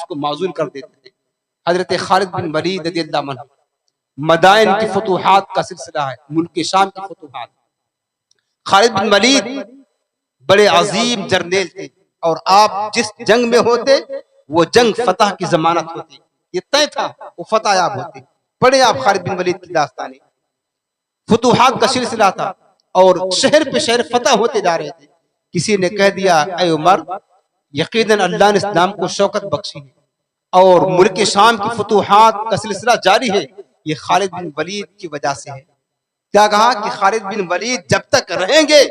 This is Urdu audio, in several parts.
کو معزول کر دیتے تھے۔ حضرت خالد بن ولید رضی اللہ عنہ، مدائن کی فتوحات کا سلسلہ ہے، ملک شام کی فتوحات۔ خالد بن ولید بڑے عظیم جرنیل تھے، اور آپ جس جنگ میں ہوتے وہ جنگ فتح کی ضمانت ہوتی، یہ طے تھا وہ فتح یاب ہوتے۔ پڑھے آپ خالد بن ولید کی داستانیں، فتوحات کا سلسلہ تھا، اور شہر پہ شہر فتح ہوتے جا رہے تھے۔ کسی نے کہہ دیا اے عمر، یقیناً اللہ نے اسلام کو شوکت بخشی ہے اور ملک شام کی فتوحات کا سلسلہ جاری ہے، یہ خالد بن ولید کی وجہ سے ہے۔ کیا کہا کہ خالد بن ولید جب تک رہیں گے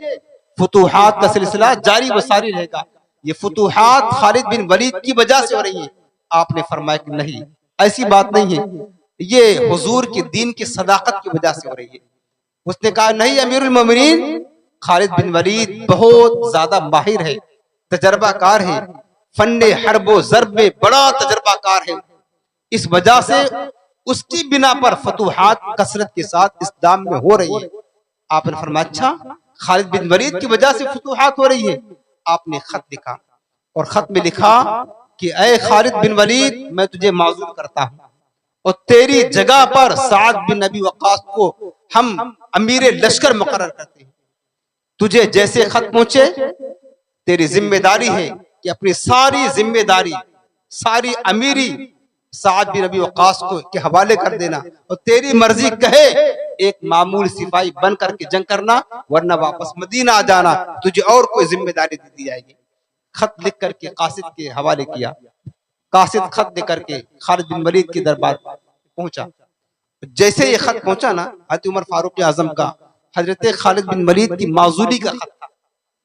فتوحات کا سلسلہ جاری و ساری رہے گا، یہ فتوحات خالد بن ولید کی وجہ سے ہو رہی ہے۔ آپ نے فرمایا کہ نہیں، ایسی بات نہیں ہے، یہ حضور کے دین کی صداقت کی وجہ سے ہو رہی ہے۔ اس نے کہا نہیں امیر المومنین، خالد بن ولید بہت زیادہ ماہر ہے، تجربہ کار ہے، فن حرب و ضرب میں بڑا تجربہ کار ہے، اس وجہ سے اس کی بنا پر فتوحات کثرت کے ساتھ اسلام میں ہو رہی ہے۔ آپ نے فرمایا اچھا، خالد بن ولید کی وجہ سے فتوحات ہو رہی ہے۔ آپ نے خط لکھا، اور خط میں لکھا کہ اے خالد بن ولید، میں تجھے معذور کرتا ہوں، اور تیری جگہ پر سعد بن ابی وقاص کو ہم امیر لشکر مقرر کرتے ہیں۔ تجھے جیسے خط پہنچے، تیری ذمہ داری ہے کہ اپنی ساری ذمہ داری، ساری امیری سعد بن ابی وقاص کو کے حوالے کر دینا، اور تیری مرضی کہے ایک معمول سپاہی بن کر کے جنگ کرنا، ورنہ واپس مدینہ آ جانا، تجھے اور کوئی ذمہ داری دی جائے گی۔ خط لکھ کر کے قاصد کے حوالے کیا۔ قاصد خط لے کر کے خالد بن ولید کے دربار پہنچا۔ جیسے یہ خط پہنچا نا، حضرت عمر فاروق اعظم کا حضرت خالد بن ولید کی معزولی کا خط تھا،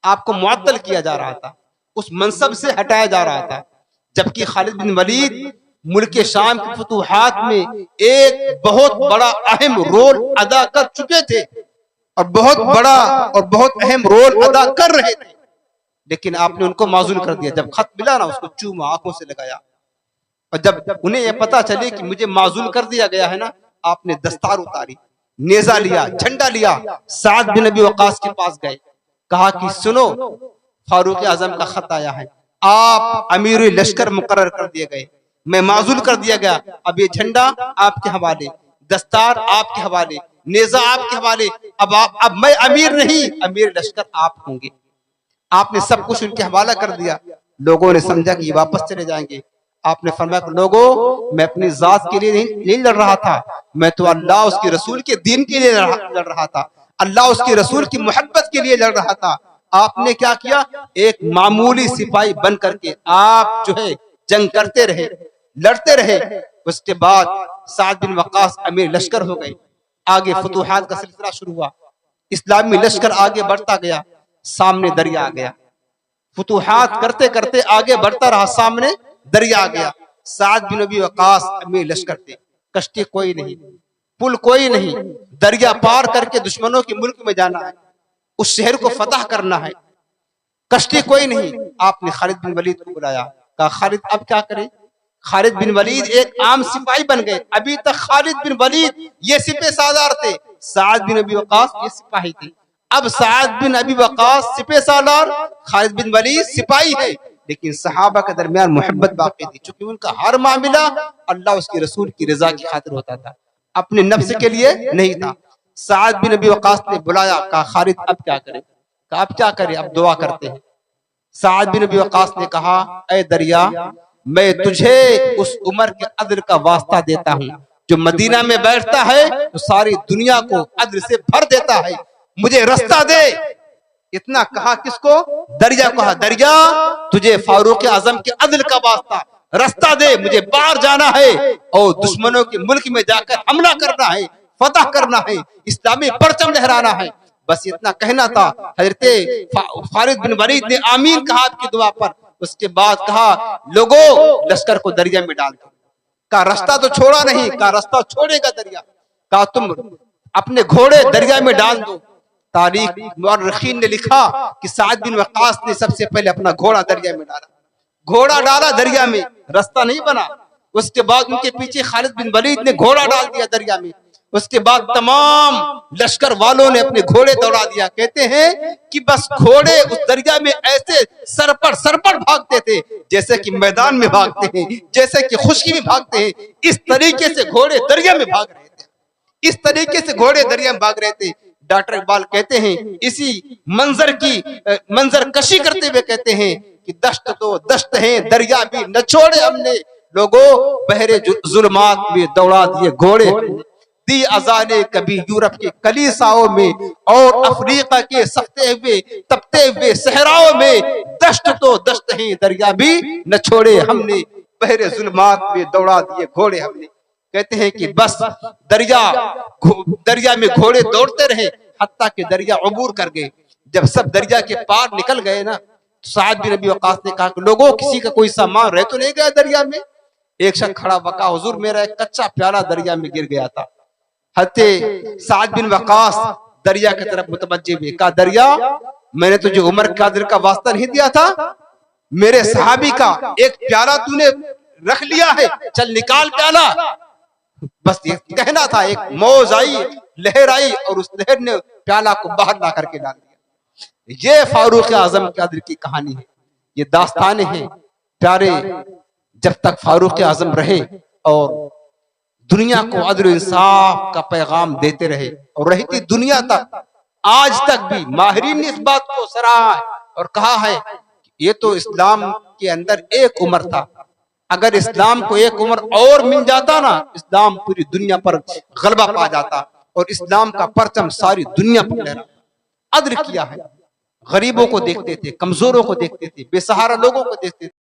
آپ کو معطل کیا جا رہا تھا، اس منصب سے ہٹایا جا رہا تھا، جبکہ خالد بن ولید ملک شام کی فتوحات میں ایک بہت بڑا اہم رول ادا کر چکے تھے، اور بہت بڑا اور بہت اہم رول ادا کر رہے تھے، لیکن آپ نے ان کو معزول کر دیا۔ جب خط ملا نا، اس کو چوما، آنکھوں سے لگایا، اور جب انہیں یہ پتا چلے کہ مجھے معزول کر دیا گیا ہے نا، آپ نے دستار اتاری، نیزہ لیا، جھنڈا لیا، سعد بن ابی وقاص کے پاس گئے، کہا کہ سنو، فاروق اعظم کا خط آیا ہے، آپ امیر لشکر مقرر کر دیے گئے، میں معزول کر دیا گیا، اب یہ جھنڈا آپ کے حوالے، دستار آپ کے حوالے، نیزہ آپ کے حوالے، اب میں امیر نہیں، امیر لشکر آپ ہوں گے۔ آپ نے سب کچھ ان کے حوالہ کر دیا۔ لوگوں نے سمجھا کہ یہ واپس چلے جائیں گے۔ آپ نے فرمایا کہ لوگوں، میں اپنی ذات کے لیے نہیں لڑ رہا تھا، میں تو اللہ اس کے رسول کے دین کے لیے لڑ رہا تھا، اللہ اس کے رسول کی محبت کے لیے لڑ رہا تھا۔ آپ نے کیا کیا؟ ایک معمولی سپاہی بن کر کے آپ جو ہے جنگ کرتے رہے، لڑتے رہے۔ اس کے بعد سعد بن وقاص امیر لشکر ہو گئے، آگے فتوحات کا سلسلہ شروع ہوا، اسلامی لشکر آگے بڑھتا گیا، سامنے دریا آ گیا، فتوحات کرتے کرتے آگے بڑھتا رہا، سامنے دریا آ گیا۔ سعد بن ابی وقاص امیر لشکر تھے، کشتی کوئی نہیں، پل کوئی نہیں، دریا پار کر کے دشمنوں کے ملک میں جانا ہے، اس شہر کو فتح کرنا ہے، کشتی کوئی نہیں۔ آپ نے خالد بن ولید کو بلایا، کہا خالد اب کیا کریں؟ خالد بن ولید ایک عام سپاہی بن گئے، ابھی تک خالد بن ولید یہ سپہ سالار تھے، سعد بن ابی وقاص یہ سپاہی تھے، اب سعد بن ابی وقاص سپہ سالار، خالد بن ولید سپاہی ہے، لیکن صحابہ کے درمیان محبت باقی تھی، چونکہ ان کا ہر معاملہ اللہ اس کے رسول کی رضا کی خاطر ہوتا تھا، اپنے نفس کے لیے نہیں تھا۔ سعد بن ابی وقاص نے بلایا، کہا خالد اب کیا کریں؟ کہا اب کیا کریں؟ اب دعا کرتے ہیں۔ سعد بن ابی وقاص نے کہا اے دریا، میں تجھے اس عمر کے عدل کا واسطہ دیتا ہوں جو مدینہ میں بیٹھتا ہے تو ساری دنیا کو عدل سے بھر دیتا ہے، مجھے رستہ دے۔ اتنا کہا کس کو؟ دریا کہا دریا، تجھے فاروق اعظم کے عدل کا واسطہ رستہ دے، مجھے باہر جانا ہے اور دشمنوں کے ملک میں جا کر حملہ کرنا ہے، فتح کرنا ہے، اسلامی پرچم لہرانا ہے۔ بس اتنا کہنا تھا۔ حضرت خالد بن ولید نے آمین کہا آپ کی دعا پر۔ اس کے بعد کہا لوگوں لشکر کو دریا میں ڈال دو۔ کہا رستہ تو چھوڑا نہیں، کہا رستہ چھوڑے گا دریا، کہا تم اپنے گھوڑے دریا میں ڈال دو۔ تاریخ مورخین نے لکھا کہ سعد بن وقاص نے سب سے پہلے اپنا گھوڑا دریا میں ڈالا، گھوڑا ڈالا دریا میں، رستہ نہیں بنا۔ اس کے بعد ان کے پیچھے خالد بن ولید نے گھوڑا ڈال دیا دریا میں، اس کے بعد تمام لشکر والوں نے اپنے گھوڑے دوڑا دیا. کہتے ہیں کہ بس گھوڑے اس دریا میں ایسے سر پر بھاگتے تھے جیسے کہ میدان میں بھاگتے ہیں, جیسے کہ خشکی میں بھاگتے ہیں. اس طریقے سے گھوڑے دریا میں بھاگ رہے تھے, اس طریقے سے گھوڑے دریا میں بھاگ رہے تھے. ڈاکٹر اقبال کہتے ہیں اسی منظر کشی کرتے ہوئے کہتے ہیں کہ دشت تو دشت ہیں دریا بھی نہ چھوڑے ہم نے, لوگوں بحر ظلمات میں دوڑا دیے گھوڑے, دی اذانے کبھی یورپ کے کلیساؤں میں اور افریقہ کے سختے ہوئے تپتے ہوئے صحراؤں میں, دشت تو دشت ہیں دریا بھی نہ چھوڑے ہم نے, بحر ظلمات میں دوڑا دیے گھوڑے ہم نے. کہتے ہیں کہ بس دریا میں گھوڑے دوڑتے رہے حتیٰ کہ دریا عبور کر گئے. جب سب دریا کے پار نکل گئے نا, سعد بن ابی وقاص نے کہا کہ لوگوں کسی کا کوئی سامان رہ تو نہیں گیا دریا میں؟ ایک شخص کھڑا وقا حضور میرا ایک کچا پیالہ دریا میں گر گیا تھا. حضرت سعد بن وقاص دریا کی طرف متوجہ ہوئے, کہا دریا میں نے تجھے عمر قادر کا واسطہ نہیں دیا تھا؟ میرے صحابی کا ایک پیالہ تو نے رکھ لیا ہے, چل نکال پیالہ. بس یہ کہنا تھا, ایک موج آئی, لہر آئی اور اس لہر نے پیالہ کو باہر لا کر کے ڈال دیا. یہ فاروق اعظم قادر کی کہانی ہے, یہ داستانیں ہیں پیارے. جب تک فاروق اعظم رہے اور دنیا کو عدل و انصاف کا پیغام دیتے رہے اور رہتی دنیا تک, آج تک بھی ماہرین نے اس بات کو سراہا ہے اور کہا ہے کہ یہ تو اسلام کے اندر ایک عمر تھا, اگر اسلام کو ایک عمر اور مل جاتا نا, اسلام پوری دنیا پر غلبہ پا جاتا اور اسلام کا پرچم ساری دنیا پر لہرا. عدل کیا ہے, غریبوں کو دیکھتے تھے, کمزوروں کو دیکھتے تھے, بے سہارا لوگوں کو دیکھتے تھے.